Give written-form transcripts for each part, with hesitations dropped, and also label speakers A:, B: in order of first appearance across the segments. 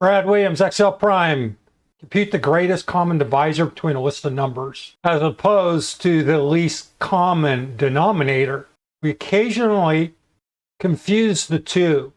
A: Brad Williams, XL Prime. Compute the greatest common divisor between a list of numbers, as opposed to the least common denominator. We occasionally confuse the two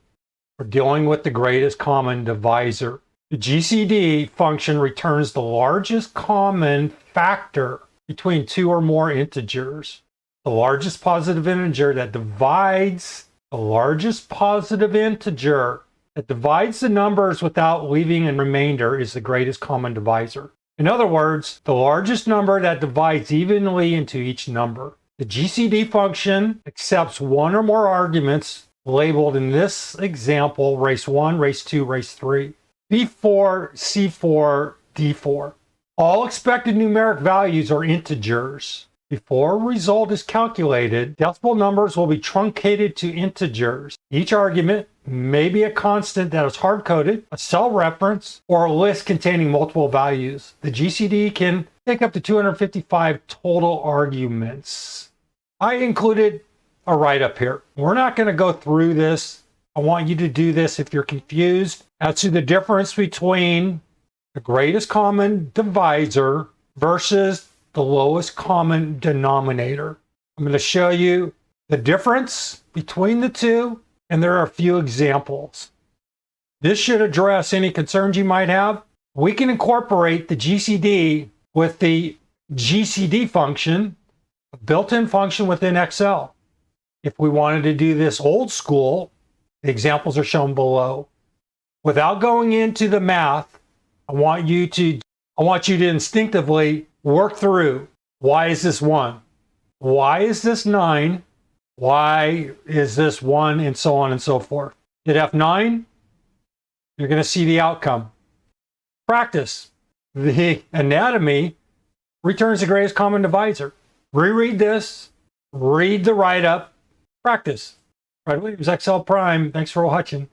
A: for dealing with the greatest common divisor. The GCD function returns the largest common factor between two or more integers. The largest positive integer that divides the largest positive integer that divides the numbers without leaving a remainder is the greatest common divisor. In other words, the largest number that divides evenly into each number. The GCD function accepts one or more arguments labeled in this example race 1, race 2, race 3, B4, C4, D4. All expected numeric values are integers. Before a result is calculated, decimal numbers will be truncated to integers. Each argument may be a constant that is hard-coded, a cell reference, or a list containing multiple values. The GCD can take up to 255 total arguments. I included a write-up here. We're not going to go through this. I want you to do this if you're confused as to the difference between the greatest common divisor versus the lowest common denominator. I'm going to show you the difference between the two, and there are a few examples. This should address any concerns you might have. We can incorporate the GCD with the GCD function, a built-in function within Excel. If we wanted to do this old school, the examples are shown below. Without going into the math, I want you to instinctively work through, why is this 1? Why is this 9? Why is this 1? And so on and so forth. Hit F9, you're going to see the outcome. Practice. The anatomy returns the greatest common divisor. Reread this, read the write-up, practice. Brad Williams, XL Prime. Thanks for watching.